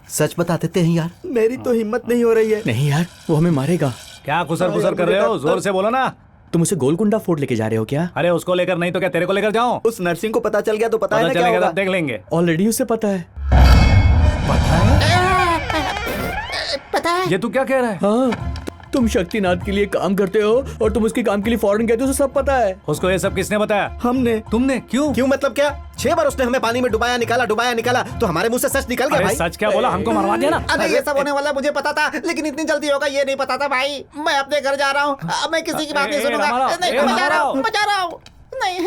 सच बता देते हैं यार। मेरी तो हिम्मत नहीं हो रही है। नहीं यार, वो हमें मारेगा। क्या खुसर खुसर कर रहे हो? जोर से बोलो ना। तुम उसे गोलकुंडा फोर्ट लेके जा रहे हो क्या? अरे उसको लेकर नहीं तो क्या तेरे को लेकर जाऊं? उस नर्सिंग को पता चल गया तो पता है ना क्या चलेगा होगा। तब देख लेंगे। ऑलरेडी उसे पता है। पता है? ये तू क्या कह रहा है? हाँ, तुम शक्तिनाथ के लिए काम करते हो और तुम उसके काम के लिए फॉरेन गए थे, उसे सब पता है। उसको ये सब किसने बताया? हमने। तुमने? क्यों? क्यों मतलब क्या? 6 बार उसने हमें पानी में डुबाया निकाला तो हमारे मुंह से सच निकल गया अरे भाई। सच क्या बोला? हमको मरवा दिया ना। अरे ये सब होने वाला मुझे पता था, लेकिन इतनी जल्दी होगा ये नहीं पता था भाई। मैं अपने घर जा रहा हूँ, अब मैं किसी की बात नहीं सुनूंगा। नहीं, मैं जा रहा हूँ। नहीं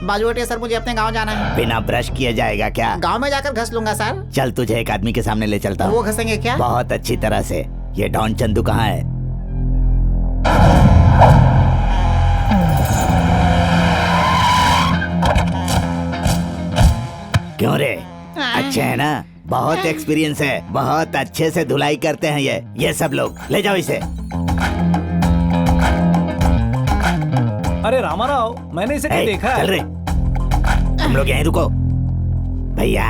बाजूटे सर, मुझे अपने गांव जाना है। बिना ब्रश किए जाएगा क्या? गांव में जाकर घस लूंगा सर। चल तुझे एक आदमी के सामने ले चलता हूँ। वो घसेंगे क्या? बहुत अच्छी तरह से। ये डॉन चंदू कहाँ है? क्यों रे? अच्छे है ना? बहुत एक्सपीरियंस है, बहुत अच्छे से धुलाई करते हैं ये सब लोग। ले जाओ इसे। अरे रामाराव, मैंने इसे कहीं देखा है। चल रे, तुम लोग यहीं रुको। भैया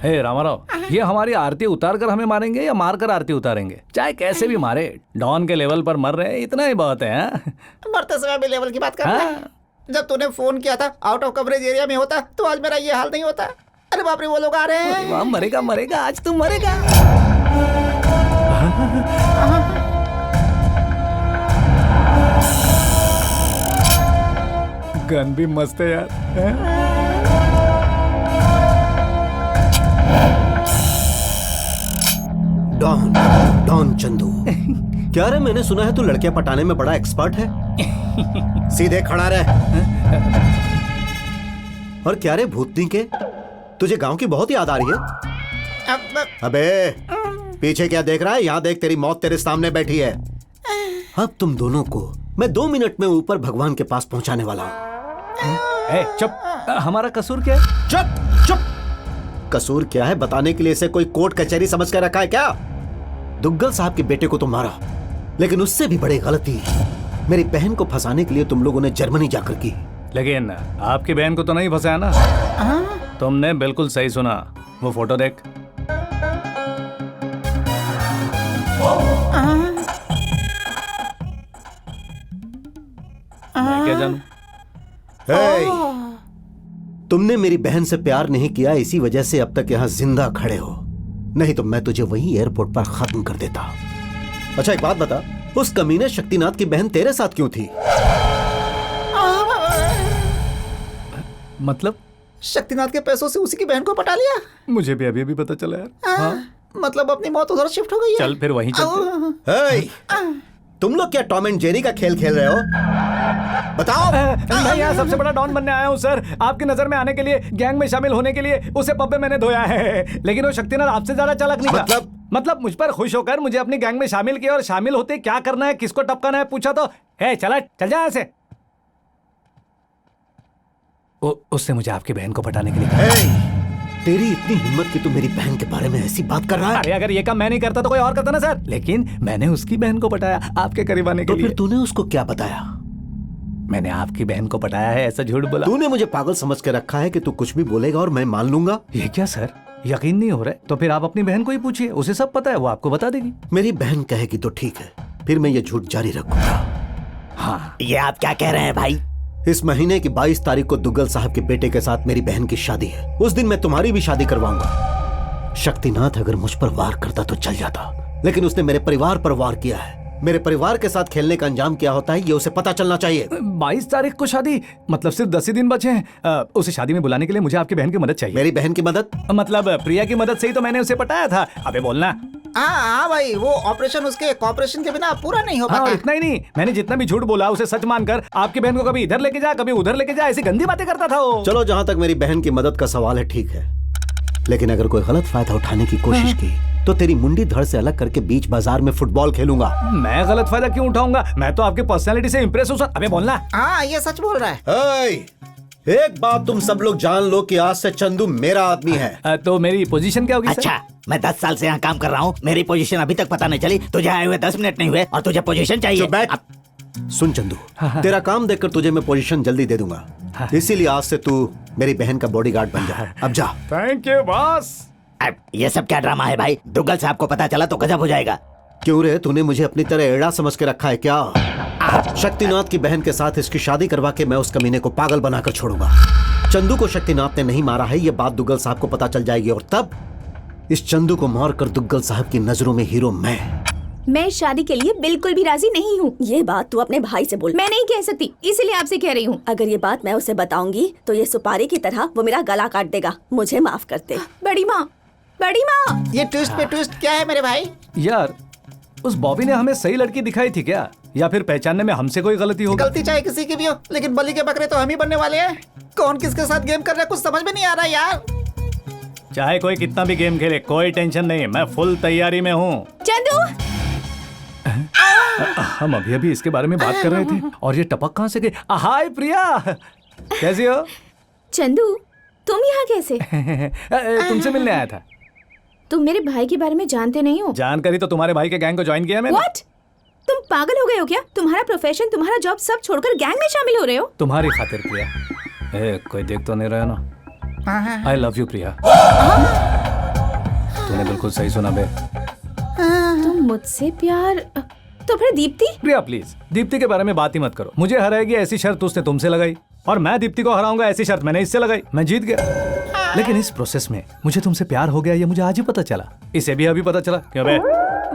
हे रामाराव, ये हमारी आरती उतार कर हमें मारेंगे या मार कर आरती उतारेंगे? चाहे कैसे भी मारे, डॉन के लेवल पर मर रहे हैं, इतना ही बहुत है। मरते समय भी लेवल की बात कर रहा है। जब तूने फोन किया था आउट ऑफ कवरेज एरिया में होता तो आज मेरा ये हाल नहीं होता। अरे बाप रे, वो लोग आ रहे हैं। मरेगा मरेगा, आज तू मरेगा। गन भी मस्त है यार। डॉन चंदू। क्या रे, मैंने सुना है तू लड़कियां पटाने में बड़ा एक्सपर्ट है। सीधे खड़ा रह। और क्या रे भूतनी के, तुझे गांव की बहुत याद आ रही है? अबे पीछे क्या देख रहा है? यहाँ देख, तेरी मौत तेरे सामने बैठी है। अब तुम दोनों को मैं 2 मिनट में ऊपर भगवान के पास पहुंचाने वाला हूँ। चुप, हमारा कसूर क्या है? चुप चुप। कसूर क्या है बताने के लिए इसे कोई कोर्ट कचहरी समझ कर रखा है क्या? दुग्गल साहब के बेटे को तो मारा, लेकिन उससे भी बड़ी गलती मेरी बहन को फंसाने के लिए तुम लोगों ने जर्मनी जाकर की। लेकिन आपकी बहन को तो नहीं फंसाया ना? तुमने बिल्कुल सही सुना। वो फोटो देख। मैं क्या जानूं? तुमने मेरी बहन से प्यार नहीं किया, इसी वजह से अब तक यहाँ जिंदा खड़े हो, नहीं तो मैं तुझे वहीं एयरपोर्ट पर खत्म कर देता। अच्छा एक बात बता, उस कमीने शक्तिनाथ की बहन तेरे साथ क्यों थी? मतलब शक्तिनाथ के पैसों से उसी की बहन को पटा लिया? मुझे भी अभी पता चला यार। हाँ? मतलब अपनी मौत उधर शिफ्ट हो गई है। चल फिर वहीं चलते। तुम लोग क्या टॉम एंड जेरी का खेल खेल रहे हो? बताओ। मैं यहाँ सबसे बड़ा डॉन बनने आया हूँ सर। आपकी नजर में आने के लिए, गैंग में शामिल होने के लिए उसे पब में मैंने धोया है। लेकिन वो शक्तिनाथ आपसे ज्यादा चालाक निकला। मतलब मुझ पर खुश होकर मुझे अपनी गैंग में शामिल किया, और शामिल होते क्या करना है, किसको टपकाना है पूछा तो चल जा ऐसे। उससे मुझे आपकी बहन को पटाने के लिए कहा। तेरी इतनी हिम्मत कि तू मेरी बहन के बारे में ऐसी बात कर रहा है? अरे अगर ये काम मैं नहीं करता तो कोई और करता ना सर। लेकिन मैंने उसकी बहन को पटाया आपके करीब आने के लिए। तो फिर तूने उसको क्या बताया? मैंने आपकी बहन को पटाया है, ऐसा झूठ बोला। तूने मुझे पागल समझ के रखा है कि तू कुछ भी बोलेगा और मैं मान लूंगा। ये क्या सर, यकीन नहीं हो रहा है? तो फिर आप अपनी बहन को ही पूछिए, उसे सब पता है, वो आपको बता देगी। मेरी बहन कहेगी तो ठीक है, फिर मैं ये झूठ जारी रखूंगा। हाँ, ये आप क्या कह रहे हैं भाई? इस महीने की 22 तारीख को दुग्गल साहब के बेटे के साथ मेरी बहन की शादी है। उस दिन मैं तुम्हारी भी शादी करवाऊंगा। शक्तिनाथ अगर मुझ पर वार करता तो चल जाता, लेकिन उसने मेरे परिवार पर वार किया है। मेरे परिवार के साथ खेलने का अंजाम क्या होता है ये उसे पता चलना चाहिए। 22 तारीख को शादी, मतलब सिर्फ 10 ही दिन बचे हैं। उसे शादी में बुलाने के लिए मुझे आपकी बहन की मदद चाहिए। मेरी बहन की मदद? मतलब प्रिया की मदद से ही तो मैंने उसे पटाया था। अबे बोलना। हाँ भाई, वो ऑपरेशन उसके कॉपरेशन के बिना पूरा नहीं हो पाता। इतना ही नहीं, मैंने जितना भी झूठ बोला उसे सच मानकर आपकी बहन को कभी इधर लेके जा, कभी उधर लेके जा, ऐसी गंदी बातें करता था वो। चलो, जहाँ तक मेरी बहन की मदद का सवाल है ठीक है, लेकिन अगर कोई गलत फायदा उठाने की कोशिश की तो तेरी मुंडी धड़ से अलग करके बीच बाजार में फुटबॉल खेलूंगा। मैं गलत फायदा क्यों उठाऊंगा? मैं तो आपकी पर्सनालिटी से इंप्रेस हूँ सर। अबे बोलना। हाँ, ये सच बोल रहा है। एक बात तुम सब लोग जान लो कि आज से चंदू मेरा आदमी है। तो मेरी पोजीशन क्या होगी सर? अच्छा, मैं 10 साल से यहाँ काम कर रहा हूँ, मेरी पोजीशन अभी तक पता नहीं चली। तुझे आए हुए 10 मिनट नहीं हुए और तुझे पोजीशन चाहिए। चुप बैठ। सुन चंदू, तेरा काम देखकर तुझे मैं पोजीशन जल्दी दे दूंगा, इसीलिए आज से तू मेरी बहन का बॉडीगार्ड बन जा। अब जा। Thank you boss. अब ये सब क्या ड्रामा है भाई? दुग्गल साहब को पता चला तो गजब हो जाएगा। क्यों रे, तूने मुझे अपनी तरह एड़ा समझ के रखा है क्या? शक्तिनाथ की बहन के साथ इसकी शादी करवा के मैं उस कमीने को पागल बनाकर छोड़ूंगा। चंदू को शक्तिनाथ ने नहीं मारा है, ये बात दुग्गल साहब को पता चल जाएगी और तब इस चंदू को मारकर दुग्गल साहब की नजरों में हीरो मैं शादी के लिए बिल्कुल भी राजी नहीं हूँ। ये बात तू अपने भाई से बोल, मैं नहीं कह सकती, इसीलिए आपसे कह रही हूँ। अगर ये बात मैं उसे बताऊंगी तो ये सुपारी की तरह वो मेरा गला काट देगा। मुझे माफ करते बड़ी माँ। बड़ी माँ, ये ट्विस्ट पे ट्विस्ट क्या है मेरे भाई? यार उस बॉबी ने हमें सही लड़की दिखाई थी क्या, या फिर पहचानने में हमसे कोई गलती हो? गलती चाहे किसी की भी हो, लेकिन बलि के बकरे तो हम ही बनने वाले हैं। कौन किसके साथ गेम कर रहा है कुछ समझ में नहीं आ रहा यार। चाहे कोई कितना भी गेम खेले, कोई टेंशन नहीं, मैं फुल तैयारी में हूँ। चंदू, हम अभी अभी इसके बारे में बात कर रहे थे और ये टपक कहाँ से गई? हाय प्रिया, कैसी हो? चंदू तुम यहाँ कैसे? तुमसे मिलने आया था। तुम मेरे भाई के बारे में जानते नहीं हो? जानकारी तो तुम्हारे भाई के गैंग को ज्वाइन किया मैंने। What? तुम पागल हो गए हो क्या? तुम्हारा प्रोफेशन, तुम्हारा जॉब सब छोड़कर गैंग में शामिल हो रहे हो? तुम्हारी खातिर प्रिया। कोई देख तो नहीं रहा ना? आई लव यू प्रिया। तूने बिल्कुल सही सुना बे। तुम मुझसे प्यार? तो फिर दीप्ति? प्रिया प्लीज, दीप्ति के बारे में बात ही मत करो। मुझे हराएगी ऐसी शर्त उसने तुमसे लगाई और मैं दीप्ति को हराऊंगा ऐसी शर्त मैंने इससे लगाई। मैं जीत गया, लेकिन इस प्रोसेस में मुझे तुमसे प्यार हो गया ये मुझे आज ही पता चला। इसे भी अभी पता चला क्यों बे?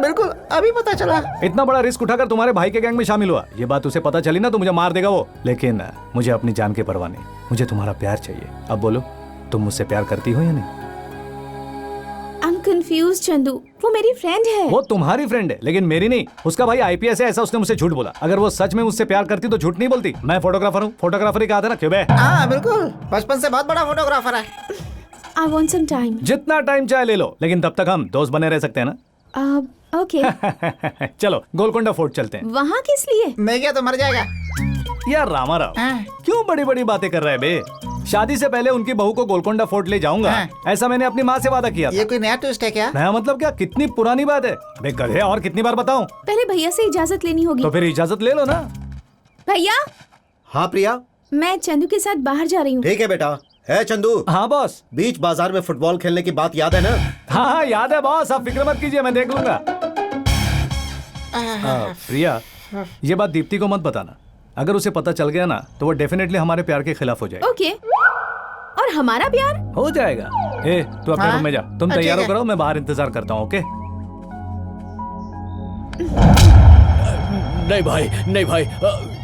बिल्कुल अभी पता चला। इतना बड़ा रिस्क उठाकर तुम्हारे भाई के गैंग में शामिल हुआ, ये बात उसे पता चली ना तो मुझे मार देगा वो। लेकिन मुझे अपनी जान के परवाह नहीं, मुझे तुम्हारा प्यार चाहिए। अब बोलो, तुम मुझसे प्यार करती हो या नहीं? I'm confused, Chandu. वो मेरी फ्रेंड है। वो तुम्हारी फ्रेंड है लेकिन मेरी नहीं। उसका भाई आईपीएस है, ऐसा उसने मुझसे झूठ बोला। अगर वो सच में मुझसे प्यार करती तो झूठ नहीं बोलती। मैं फोटोग्राफर हूँ, फोटोग्राफर ही कहा था ना क्यों बे? हाँ बिल्कुल, बचपन से बहुत बड़ा फोटोग्राफर है। I want some time. जितना टाइम चाहे ले लो, लेकिन तब तक हम दोस्त बने रह सकते हैं ना? ओके। चलो गोलकोंडा फोर्ट चलते हैं। वहाँ किस लिए? मैं गया तो मर जाएगा। यार रामाराव, क्यों बड़ी बड़ी बातें कर रहे हैं बे? शादी से पहले उनकी बहू को गोलकोंडा फोर्ट ले जाऊंगा, ऐसा मैंने अपनी माँ से वादा किया था। ये कोई नया ट्विस्ट है क्या? नया मतलब क्या? कितनी पुरानी बात है बे गधे, और कितनी बार बताऊं? पहले भैया से इजाजत लेनी होगी। तो फिर इजाजत ले लो ना। भैया, हाँ प्रिया, मैं चंदू के साथ बाहर जा रही हूँ। ठीक है बेटा। है चंदू? हाँ बॉस। बीच बाजार में फुटबॉल खेलने की बात याद है ना? हाँ याद है बॉस, आप फिक्र मत कीजिए, मैं देख लूंगा। प्रिया, ये बात दीप्ति को मत बताना। अगर उसे पता चल गया ना तो वो डेफिनेटली हमारे प्यार के खिलाफ हो जाएगी। ओके। और हमारा प्यार? हो जाएगा। ए, तू अपने रूम में जा, तुम तैयार हो करो, मैं बाहर इंतजार करता हूँ। ओके? नहीं भाई, नहीं भाई।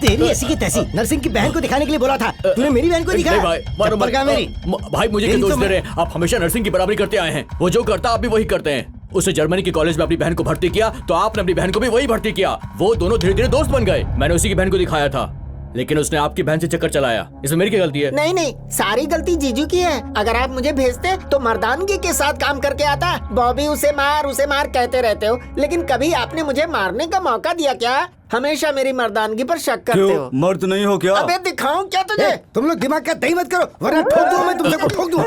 तेरी ऐसी की तैसी नरसिंह की बहन को दिखाने के लिए बोला था, तूने मेरी बहन को दिखाया? नहीं भाई, चप्पल कहाँ मेरी? भाई मुझे क्यों दोष दे रहे हैं? आप हमेशा नर्सिंग की बराबरी करते आए हैं। वो जो करता आप भी वही करते हैं। उसने जर्मनी के कॉलेज में अपनी बहन को भर्ती किया तो आपने अपनी बहन को भी वही भर्ती किया। वो दोनों धीरे धीरे दोस्त बन गए। मैंने उसी की बहन को दिखाया था, लेकिन उसने आपकी बहन से चक्कर चलाया। इसमें मेरी क्या गलती है? नहीं नहीं, सारी गलती जीजू की है। अगर आप मुझे भेजते तो मर्दानगी के साथ काम करके आता। बॉबी उसे मार कहते रहते हो, लेकिन कभी आपने मुझे मारने का मौका दिया क्या? हमेशा मेरी मर्दानगी पर शक करते हो। मर्द नहीं हो क्या? अबे दिखाऊं क्या तुझे? तुम लोग दिमाग का दही मत करो वरना ठोक दूं मैं तुमसे को ठोक दूं।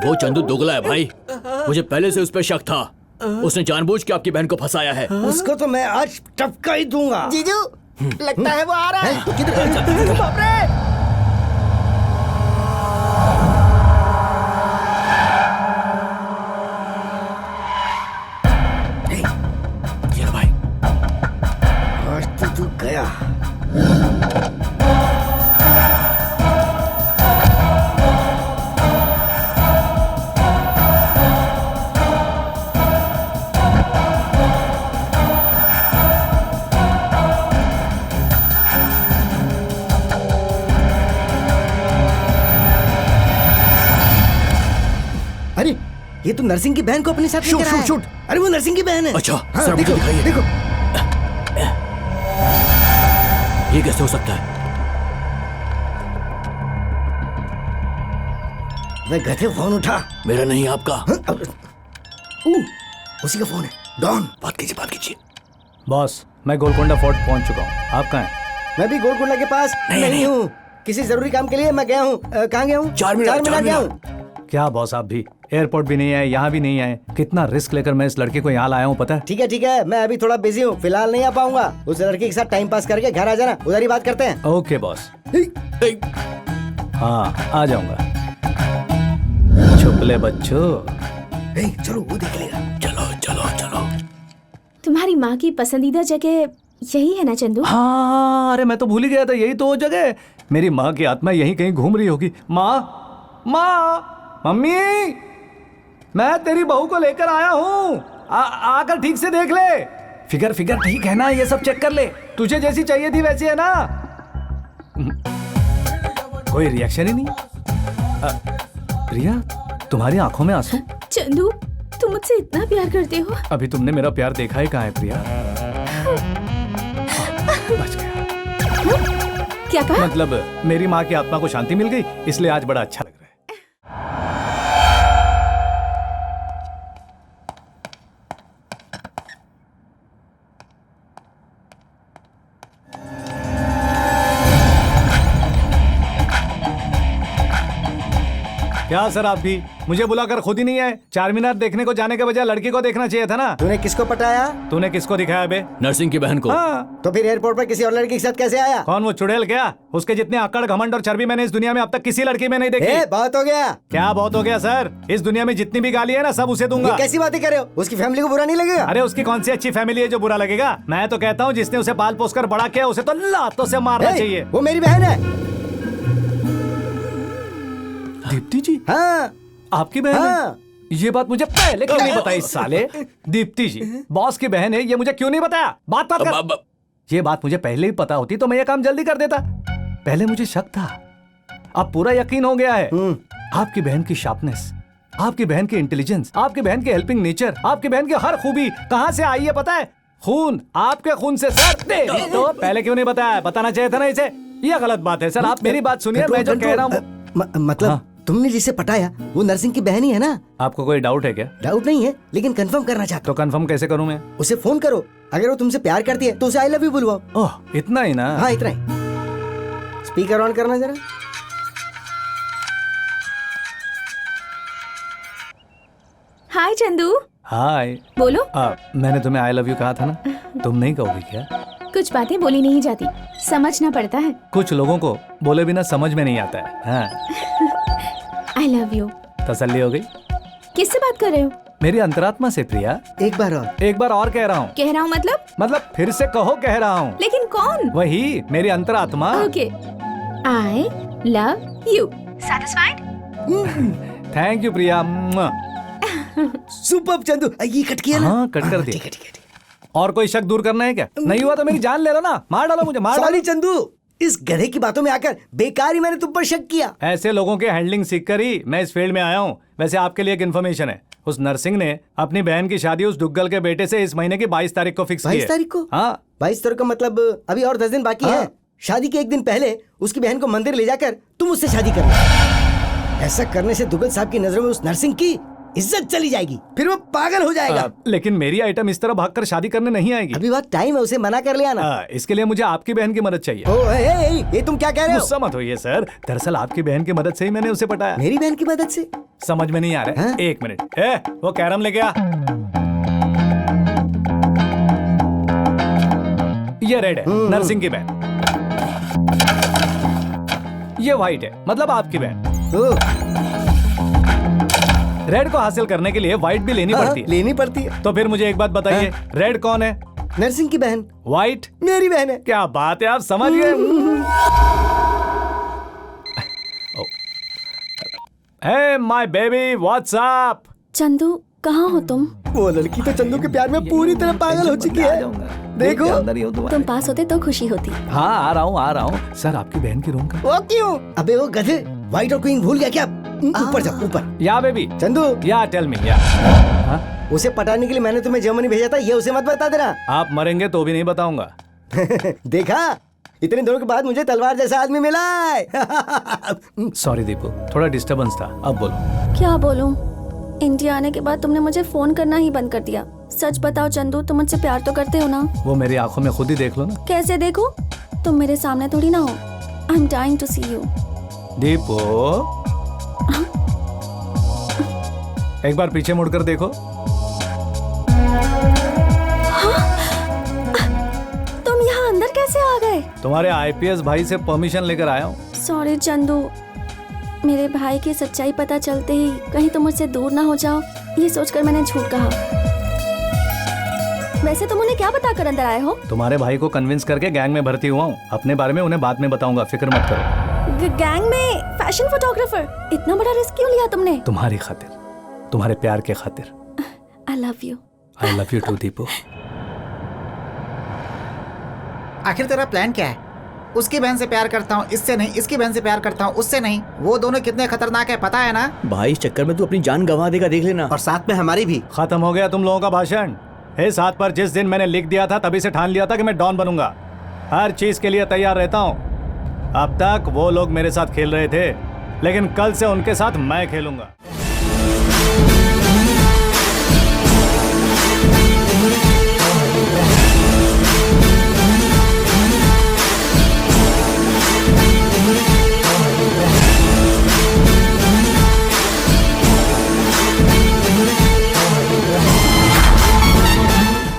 वो चंदू दोगला है भाई, मुझे पहले से उस पर शक था। उसने जानबूझ के आपकी बहन को फंसाया है। उसको तो मैं आज टपका ही दूंगा। जीजू, लगता है वो आ रहा है। बाप रे! ये भाई, आज तो तू गया। अरे ये तो नरसिंह की बहन को अपने साथ लेकर आया है। शूट। अरे वो नरसिंह की बहन है। अच्छा, हाँ, सर, देखो मुझे दिखाइए। देखो। ये कैसे हो सकता है? मैं गधे फोन उठा। मेरा नहीं, आपका। उसी का फोन है। डॉन, बात कीजिए, बात कीजिए। बॉस, मैं गोलकोंडा फोर्ट पहुंच चुका हूँ। आप कहाँ हैं? मैं भी गोलकुंडा के पास नहीं हूँ। किसी जरूरी काम के लिए मैं गया हूँ। कहाँ गया हूँ? 4 मिनट गया हूँ। क्या बॉस, आप भी एयरपोर्ट भी नहीं आए, यहाँ भी नहीं आए। कितना रिस्क लेकर मैं इस लड़के को यहाँ लाया हूँ, पता है? ठीक है, मैं अभी थोड़ा बिजी हूँ, फिलहाल नहीं आ पाऊंगा। उस लड़के के साथ टाइम पास करके घर आ जाना, उधर ही बात करते हैं। Okay boss. हाँ, आ जाऊंगा। छुप ले बच्चों। चलो वो देख लेगा। चलो। तुम्हारी माँ की पसंदीदा जगह यही है ना चंदू? हाँ, अरे मैं तो भूल ही गया था, यही तो वो जगह है। मेरी माँ की आत्मा यहीं कहीं घूम रही होगी। मम्मी, मैं तेरी बहू को लेकर आया हूँ, आकर ठीक से देख ले। फिगर ठीक है ना? ये सब चेक कर ले। तुझे जैसी चाहिए थी वैसी है ना? कोई रिएक्शन ही नहीं। प्रिया, तुम्हारी आंखों में आंसू? चंदू, तुम मुझसे इतना प्यार करते हो। अभी तुमने मेरा प्यार देखा ही कहाँ है प्रिया? बच गया। क्या कहा? मतलब मेरी माँ की आत्मा को शांति मिल गई, इसलिए आज बड़ा अच्छा लग रहा है। क्या सर, आप भी मुझे बुलाकर खुद ही नहीं आए? 4 मीनार देखने को जाने के बजाय लड़की को देखना चाहिए था ना। तूने किसको पटाया? तूने किसको दिखाया बे? नर्सिंग की बहन को। हाँ, तो फिर एयरपोर्ट पर किसी और लड़की के साथ कैसे आया? कौन वो चुड़ैल? क्या उसके जितने अकड़, घमंड और चर्बी मैंने इस दुनिया में अब तक किसी लड़की में नहीं देखी। बहुत हो गया। क्या बहुत हो गया सर? इस दुनिया में जितनी भी गाली है ना, सब उसे दूंगा। ये कैसी बातें कर रहे हो? उसकी फैमिली को बुरा नहीं लगेगा? अरे उसकी कौन सी अच्छी फैमिली है जो बुरा लगेगा? मैं तो कहता हूँ जिसने उसे पाल पोस कर बड़ा किया, उसे तो लातों से मारना चाहिए। वो मेरी बहन है। दीप्ति जी? हाँ, आपकी बहन हाँ। है? ये बात मुझे पहले क्यों नहीं बताई साले? दीप्ति जी बॉस की बहन है, ये मुझे क्यों नहीं बताया? बात कर। ये बात मुझे पहले ही पता होती तो मैं ये काम जल्दी कर देता। पहले मुझे शक था, अब पूरा यकीन हो गया है। आपकी बहन की शार्पनेस, आपकी बहन की इंटेलिजेंस, आपकी बहन की हेल्पिंग नेचर, आपकी बहन की हर खूबी कहाँ से आई है पता है? खून, आपके खून से सर। तो पहले क्यों नहीं बताया? बताना चाहिए था ना इसे। ये गलत बात है सर, आप मेरी बात सुनिए। मैं जो कह रहा हूँ, मतलब तुमने जिसे पटाया वो नर्सिंग की बहन ही है ना? आपको कोई डाउट है क्या? डाउट नहीं है, लेकिन कंफर्म करना चाहता तो कंफर्म कैसे करूं मैं? उसे फोन करो, अगर वो तुमसे प्यार करती है तो उसे आई लव यू बुलवाओ। ओह, इतना ही ना? हाँ, इतना ही। स्पीकर ऑन करना जरा। हाय चंदू। हाय। बोलो। मैंने तुम्हें आई लव यू कहा था ना, तुम नहीं कहोगी क्या? कुछ बातें बोली नहीं जाती, समझना पड़ता है। कुछ लोगों को बोले बिना समझ में नहीं आता है। हाँ। I love you. तसल्ली हो गई? किससे बात कर रहे हो? मेरी अंतरात्मा से प्रिया। एक बार और कह रहा हूँ। कह रहा हूँ मतलब फिर से कहो कह रहा हूँ। लेकिन कौन? वही मेरी अंतरात्मा। Okay, I love you. Satisfied? Thank you Priya. Superb Chandu, ये कट किया ना? हाँ, कट कर दिया। ठीक है। और कोई शक दूर करना है क्या? नहीं हुआ तो मेरी जान ले लो ना, मार डालो मुझे, मार डालो। सॉरी चंदू, इस गधे की बातों में आकर बेकार ही मैंने तुम पर शक किया। ऐसे लोगों के हैंडलिंग सीख कर ही मैं इस फील्ड में आया हूँ। वैसे आपके लिए एक इन्फॉर्मेशन है, उस नर्सिंग ने अपनी बहन की शादी उस दुग्गल के बेटे से इस महीने की 22 तारीख को फिक्स की है। 22 तारीख को? हाँ। 22 तारीख का मतलब अभी और 10 दिन बाकी है। शादी के एक दिन पहले उसकी बहन को मंदिर ले जाकर तुम उससे शादी कर लो। ऐसा करने से दुग्गल साहब की नजरों में उस नर्सिंग की इज्जत चली जाएगी, फिर वो पागल हो जाएगा। लेकिन मेरी आइटम इस तरह भागकर शादी करने नहीं आएगी। अभी बात टाइम है, उसे मना कर ले आना। इसके लिए मुझे आपकी बहन की मदद चाहिए। ये तुम क्या कह रहे हो? गुस्सा मत होइए सर, दरअसल आपकी बहन की मदद से ही मैंने उसे पटाया। मेरी बहन की मदद से? समझ में नहीं आ रहा है। एक मिनट, वो कैरम लेके आ। ये रेड है, नर्सिंग की बहन। ये व्हाइट है, मतलब आपकी बहन। रेड को हासिल करने के लिए व्हाइट भी लेनी पड़ती है। लेनी पड़ती है। तो फिर मुझे एक बात बताइए, रेड कौन है? नर्सिंग की बहन। व्हाइट मेरी बहन है। क्या बात है, आप समझ गए। Hey my baby, what's up? Chandu, कहाँ हो तुम? वो लड़की तो चंदू के प्यार में पूरी तरह पागल हो चुकी है। देखो, तुम पास होते तो खुशी होती। हाँ, आ रहा हूँ। सर, आपकी बहन की रूम का। वो क्यों? अबे वो गधे, व्हाइट और क्वीन भूल गया क्या? ऊपर जाओ, ऊपर। या बेबी। चंदू, या टेल मी, या। उसे पटाने के लिए मैंने तुम्हें जर्मनी भेजा था, ये उसे मत बता देना। आप मरेंगे तो भी नहीं बताऊंगा। देखा, इतने दिनों के बाद मुझे तलवार जैसा आदमी मिला है। सॉरी दीपू, थोड़ा डिस्टर्बेंस था। अब बोलो। क्या बोलूं? इंडिया आने के बाद तुमने मुझे फोन करना ही बंद कर दिया। सच बताओ चंदू, तुम मुझसे प्यार तो करते हो ना? वो मेरी आंखों में खुद ही देख लो ना। कैसे देखो? तुम मेरे सामने थोड़ी ना हो। I'm dying to see you. दीपो, एक बार पीछे मुड़कर देखो। तुम यहाँ अंदर कैसे आ गए? तुम्हारे आईपीएस भाई से परमिशन लेकर आया हूँ। सॉरी चंदू, मेरे भाई की सच्चाई पता चलते ही कहीं तुम मुझसे दूर ना हो जाओ, ये सोचकर मैंने झूठ कहा। वैसे तुम उन्हें क्या बताकर अंदर आए हो? तुम्हारे भाई को कन्विंस करके गैंग में भर्ती हुआ हूँ। अपने बारे में उन्हें बाद में बताऊंगा, फिक्र मत करो। गैंग में फैशन फोटोग्राफर? इतना बड़ा रिस्क क्यों लिया तुमने? तुम्हारी खातिर, तुम्हारे प्यार के खातिर। I love you. I love you too, Deepu. आखिर तेरा प्लान क्या है? उसकी बहन से प्यार करता हूँ, इससे नहीं, इसकी बहन से प्यार करता हूँ, उससे नहीं। वो दोनों कितने खतरनाक है पता है ना? भाई इस चक्कर में तू अपनी जान गंवा देगा, देख लेना। और साथ में हमारी भी। खत्म हो गया तुम लोगों का भाषण। इस हाथ पर जिस दिन मैंने लिख दिया था तभी से ठान लिया था कि मैं डॉन बनूंगा। हर चीज के लिए तैयार रहता हूँ। अब तक वो लोग मेरे साथ खेल रहे थे, लेकिन कल से उनके साथ मैं खेलूंगा।